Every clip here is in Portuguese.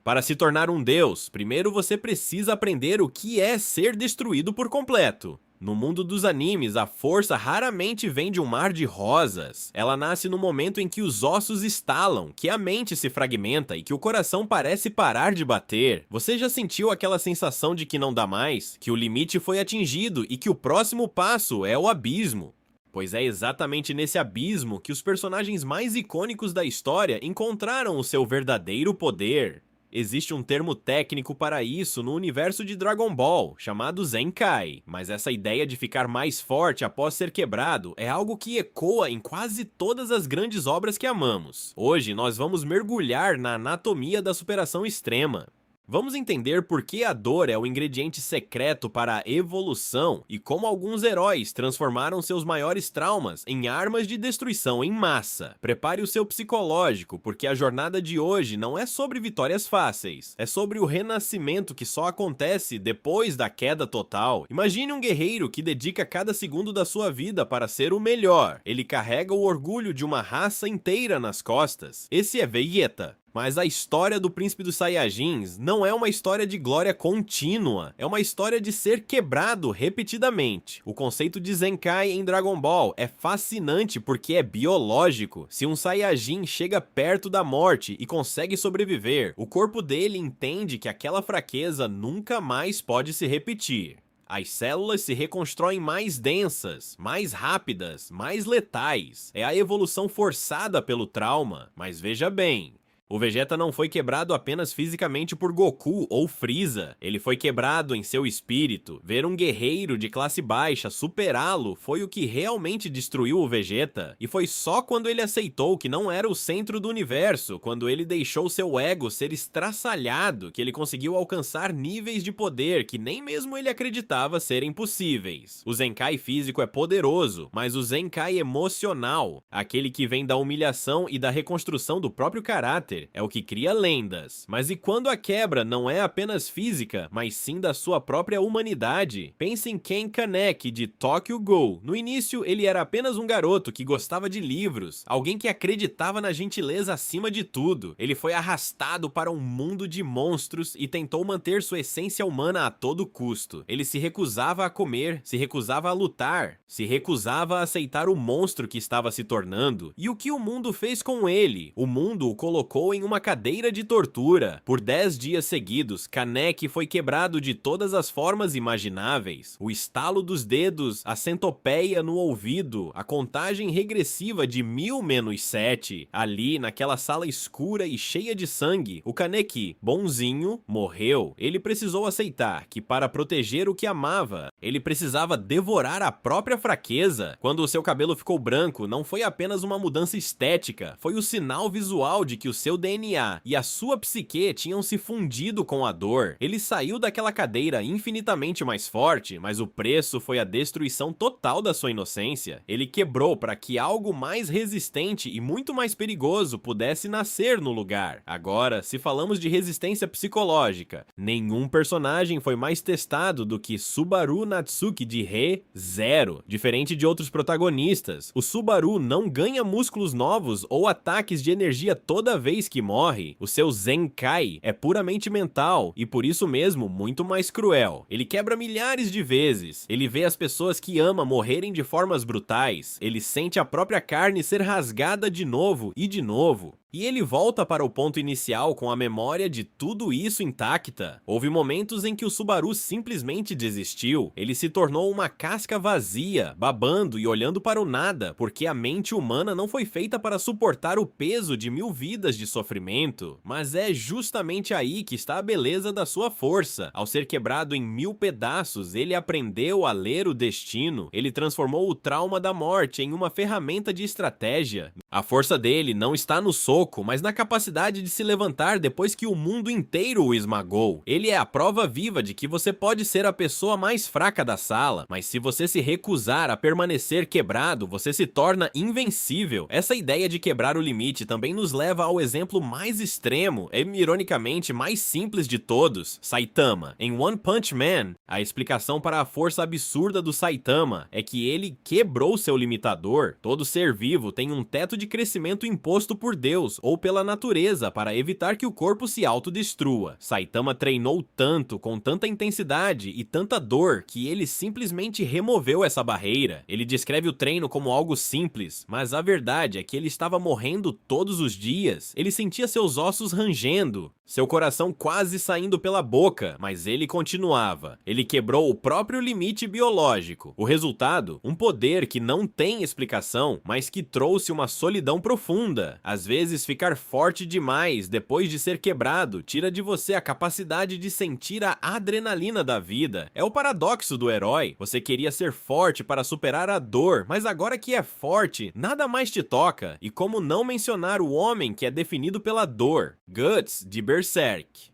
Para se tornar um deus, primeiro você precisa aprender o que é ser destruído por completo. No mundo dos animes, a força raramente vem de um mar de rosas. Ela nasce no momento em que os ossos estalam, que a mente se fragmenta e que o coração parece parar de bater. Você já sentiu aquela sensação de que não dá mais? Que o limite foi atingido e que o próximo passo é o abismo? Pois é exatamente nesse abismo que os personagens mais icônicos da história encontraram o seu verdadeiro poder. Existe um termo técnico para isso no universo de Dragon Ball, chamado Zenkai, mas essa ideia de ficar mais forte após ser quebrado é algo que ecoa em quase todas as grandes obras que amamos. Hoje nós vamos mergulhar na anatomia da superação extrema. Vamos entender por que a dor é o ingrediente secreto para a evolução e como alguns heróis transformaram seus maiores traumas em armas de destruição em massa. Prepare o seu psicológico, porque a jornada de hoje não é sobre vitórias fáceis, é sobre o renascimento que só acontece depois da queda total. Imagine um guerreiro que dedica cada segundo da sua vida para ser o melhor. Ele carrega o orgulho de uma raça inteira nas costas. Esse é Vegeta. Mas a história do Príncipe dos Saiyajins não é uma história de glória contínua, é uma história de ser quebrado repetidamente. O conceito de Zenkai em Dragon Ball é fascinante porque é biológico. Se um Saiyajin chega perto da morte e consegue sobreviver, o corpo dele entende que aquela fraqueza nunca mais pode se repetir. As células se reconstroem mais densas, mais rápidas, mais letais. É a evolução forçada pelo trauma, mas veja bem. O Vegeta não foi quebrado apenas fisicamente por Goku ou Freeza, ele foi quebrado em seu espírito. Ver um guerreiro de classe baixa superá-lo foi o que realmente destruiu o Vegeta, e foi só quando ele aceitou que não era o centro do universo, quando ele deixou seu ego ser estraçalhado, que ele conseguiu alcançar níveis de poder que nem mesmo ele acreditava serem possíveis. O Zenkai físico é poderoso, mas o Zenkai emocional, aquele que vem da humilhação e da reconstrução do próprio caráter, é o que cria lendas. Mas e quando a quebra não é apenas física, mas sim da sua própria humanidade? Pense em Ken Kaneki de Tokyo Ghoul. No início, ele era apenas um garoto que gostava de livros, alguém que acreditava na gentileza acima de tudo. Ele foi arrastado para um mundo de monstros e tentou manter sua essência humana a todo custo. Ele se recusava a comer, se recusava a lutar, se recusava a aceitar o monstro que estava se tornando. E o que o mundo fez com ele? O mundo o colocou em uma cadeira de tortura. Por 10 dias seguidos, Kaneki foi quebrado de todas as formas imagináveis. O estalo dos dedos, a centopeia no ouvido, a contagem regressiva de 1000 menos 7. Ali, naquela sala escura e cheia de sangue, o Kaneki, bonzinho, morreu. Ele precisou aceitar que para proteger o que amava, ele precisava devorar a própria fraqueza. Quando o seu cabelo ficou branco, não foi apenas uma mudança estética, foi o sinal visual de que o seu DNA e a sua psique tinham se fundido com a dor. Ele saiu daquela cadeira infinitamente mais forte, mas o preço foi a destruição total da sua inocência. Ele quebrou para que algo mais resistente e muito mais perigoso pudesse nascer no lugar. Agora, se falamos de resistência psicológica, nenhum personagem foi mais testado do que Subaru Natsuki de Re-Zero. Diferente de outros protagonistas, o Subaru não ganha músculos novos ou ataques de energia toda vez que morre. O seu Zenkai é puramente mental e por isso mesmo muito mais cruel. Ele quebra milhares de vezes. Ele vê as pessoas que ama morrerem de formas brutais. Ele sente a própria carne ser rasgada de novo e de novo. E ele volta para o ponto inicial com a memória de tudo isso intacta. Houve momentos em que o Subaru simplesmente desistiu. Ele se tornou uma casca vazia, babando e olhando para o nada, porque a mente humana não foi feita para suportar o peso de 1000 vidas de sofrimento. Mas é justamente aí que está a beleza da sua força. Ao ser quebrado em 1000 pedaços, ele aprendeu a ler o destino. Ele transformou o trauma da morte em uma ferramenta de estratégia. A força dele não está no soco, mas na capacidade de se levantar depois que o mundo inteiro o esmagou. Ele é a prova viva de que você pode ser a pessoa mais fraca da sala, mas se você se recusar a permanecer quebrado, você se torna invencível. Essa ideia de quebrar o limite também nos leva ao exemplo mais extremo e, ironicamente, mais simples de todos, Saitama. Em One Punch Man, a explicação para a força absurda do Saitama é que ele quebrou seu limitador. Todo ser vivo tem um teto de crescimento imposto por Deus, Deus ou pela natureza para evitar que o corpo se autodestrua. Saitama treinou tanto, com tanta intensidade e tanta dor, que ele simplesmente removeu essa barreira. Ele descreve o treino como algo simples, mas a verdade é que ele estava morrendo todos os dias. Ele sentia seus ossos rangendo, seu coração quase saindo pela boca, mas ele continuava. Ele quebrou o próprio limite biológico. O resultado? Um poder que não tem explicação, mas que trouxe uma solidão profunda. Às vezes, ficar forte demais depois de ser quebrado tira de você a capacidade de sentir a adrenalina da vida. É o paradoxo do herói. Você queria ser forte para superar a dor, mas agora que é forte, nada mais te toca. E como não mencionar o homem que é definido pela dor? Guts, de Berserk.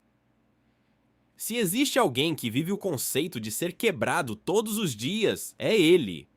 Se existe alguém que vive o conceito de ser quebrado todos os dias, é ele.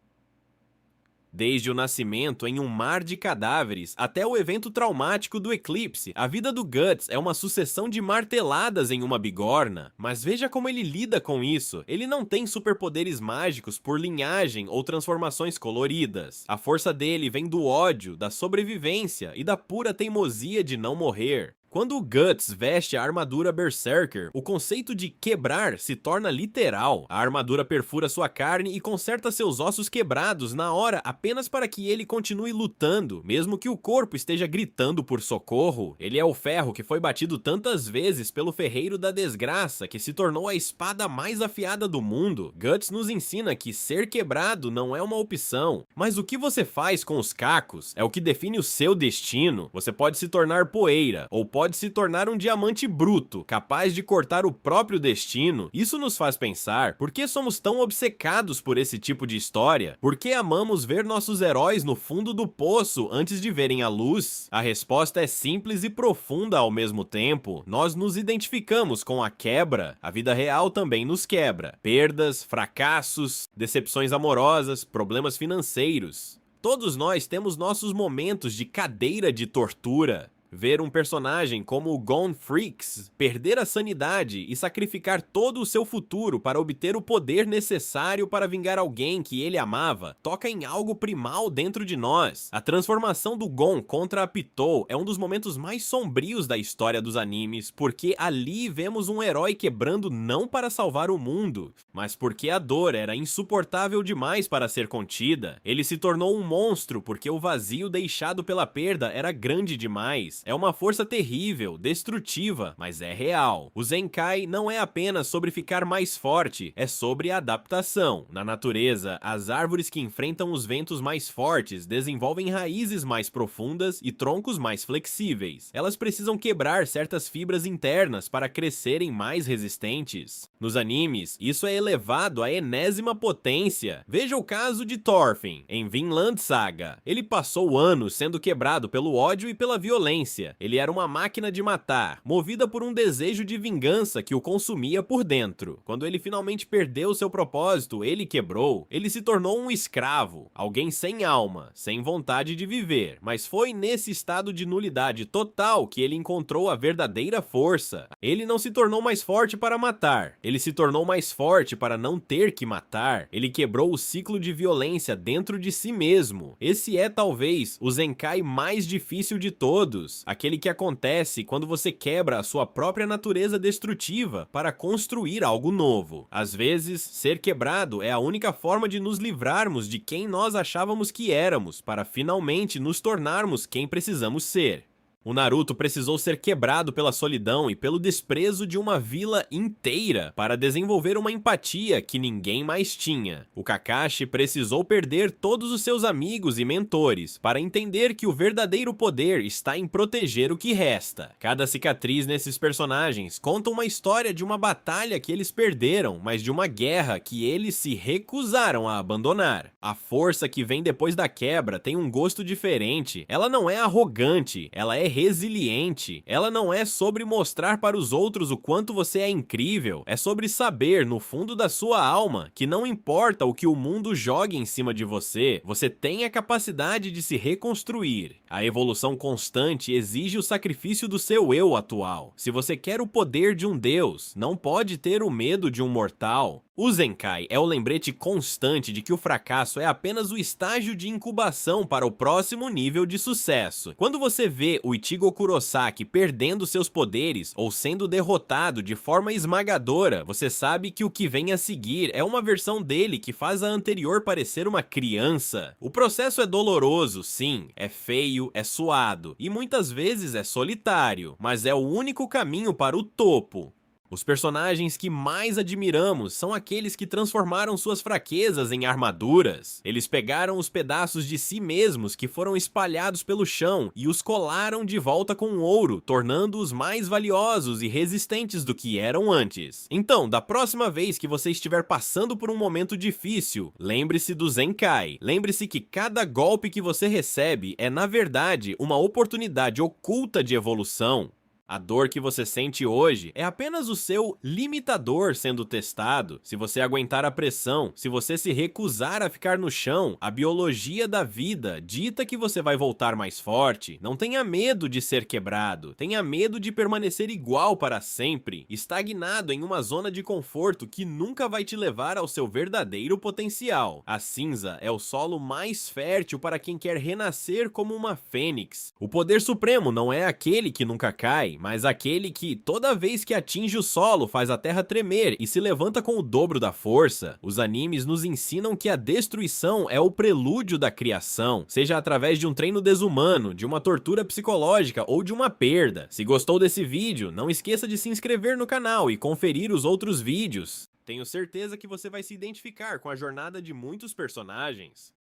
Desde o nascimento em um mar de cadáveres até o evento traumático do eclipse, a vida do Guts é uma sucessão de marteladas em uma bigorna. Mas veja como ele lida com isso. Ele não tem superpoderes mágicos por linhagem ou transformações coloridas. A força dele vem do ódio, da sobrevivência e da pura teimosia de não morrer. Quando o Guts veste a armadura Berserker, o conceito de quebrar se torna literal. A armadura perfura sua carne e conserta seus ossos quebrados na hora apenas para que ele continue lutando, mesmo que o corpo esteja gritando por socorro. Ele é o ferro que foi batido tantas vezes pelo ferreiro da desgraça que se tornou a espada mais afiada do mundo. Guts nos ensina que ser quebrado não é uma opção, mas o que você faz com os cacos é o que define o seu destino. Você pode se tornar poeira, ou pode se tornar um diamante bruto, capaz de cortar o próprio destino. Isso nos faz pensar, por que somos tão obcecados por esse tipo de história? Por que amamos ver nossos heróis no fundo do poço antes de verem a luz? A resposta é simples e profunda ao mesmo tempo. Nós nos identificamos com a quebra. A vida real também nos quebra. Perdas, fracassos, decepções amorosas, problemas financeiros. Todos nós temos nossos momentos de cadeira de tortura. Ver um personagem como o Gon Freaks perder a sanidade e sacrificar todo o seu futuro para obter o poder necessário para vingar alguém que ele amava toca em algo primal dentro de nós. A transformação do Gon contra a Pitou é um dos momentos mais sombrios da história dos animes, porque ali vemos um herói quebrando não para salvar o mundo, mas porque a dor era insuportável demais para ser contida. Ele se tornou um monstro porque o vazio deixado pela perda era grande demais. É uma força terrível, destrutiva, mas é real. O Zenkai não é apenas sobre ficar mais forte, é sobre adaptação. Na natureza, as árvores que enfrentam os ventos mais fortes desenvolvem raízes mais profundas e troncos mais flexíveis. Elas precisam quebrar certas fibras internas para crescerem mais resistentes. Nos animes, isso é elevado à enésima potência. Veja o caso de Thorfinn, em Vinland Saga. Ele passou anos sendo quebrado pelo ódio e pela violência. Ele era uma máquina de matar, movida por um desejo de vingança que o consumia por dentro. Quando ele finalmente perdeu seu propósito, ele quebrou. Ele se tornou um escravo, alguém sem alma, sem vontade de viver. Mas foi nesse estado de nulidade total que ele encontrou a verdadeira força. Ele não se tornou mais forte para matar, ele se tornou mais forte para não ter que matar. Ele quebrou o ciclo de violência dentro de si mesmo. Esse é talvez o Zenkai mais difícil de todos. Aquele que acontece quando você quebra a sua própria natureza destrutiva para construir algo novo. Às vezes, ser quebrado é a única forma de nos livrarmos de quem nós achávamos que éramos, para finalmente nos tornarmos quem precisamos ser. O Naruto precisou ser quebrado pela solidão e pelo desprezo de uma vila inteira para desenvolver uma empatia que ninguém mais tinha. O Kakashi precisou perder todos os seus amigos e mentores para entender que o verdadeiro poder está em proteger o que resta. Cada cicatriz nesses personagens conta uma história de uma batalha que eles perderam, mas de uma guerra que eles se recusaram a abandonar. A força que vem depois da quebra tem um gosto diferente. Ela não é arrogante, ela é resiliente. Ela não é sobre mostrar para os outros o quanto você é incrível, é sobre saber no fundo da sua alma que não importa o que o mundo jogue em cima de você, você tem a capacidade de se reconstruir. A evolução constante exige o sacrifício do seu eu atual. Se você quer o poder de um deus, não pode ter o medo de um mortal. O Zenkai é o lembrete constante de que o fracasso é apenas o estágio de incubação para o próximo nível de sucesso. Quando você vê o Ichigo Kurosaki perdendo seus poderes ou sendo derrotado de forma esmagadora, você sabe que o que vem a seguir é uma versão dele que faz a anterior parecer uma criança. O processo é doloroso, sim, é feio, é suado e muitas vezes é solitário, mas é o único caminho para o topo. Os personagens que mais admiramos são aqueles que transformaram suas fraquezas em armaduras. Eles pegaram os pedaços de si mesmos que foram espalhados pelo chão e os colaram de volta com ouro, tornando-os mais valiosos e resistentes do que eram antes. Então, da próxima vez que você estiver passando por um momento difícil, lembre-se do Zenkai. Lembre-se que cada golpe que você recebe é, na verdade, uma oportunidade oculta de evolução. A dor que você sente hoje é apenas o seu limitador sendo testado. Se você aguentar a pressão, se você se recusar a ficar no chão, a biologia da vida dita que você vai voltar mais forte. Não tenha medo de ser quebrado, tenha medo de permanecer igual para sempre, estagnado em uma zona de conforto que nunca vai te levar ao seu verdadeiro potencial. A cinza é o solo mais fértil para quem quer renascer como uma fênix. O poder supremo não é aquele que nunca cai, mas aquele que, toda vez que atinge o solo, faz a terra tremer e se levanta com o dobro da força. Os animes nos ensinam que a destruição é o prelúdio da criação, seja através de um treino desumano, de uma tortura psicológica ou de uma perda. Se gostou desse vídeo, não esqueça de se inscrever no canal e conferir os outros vídeos. Tenho certeza que você vai se identificar com a jornada de muitos personagens.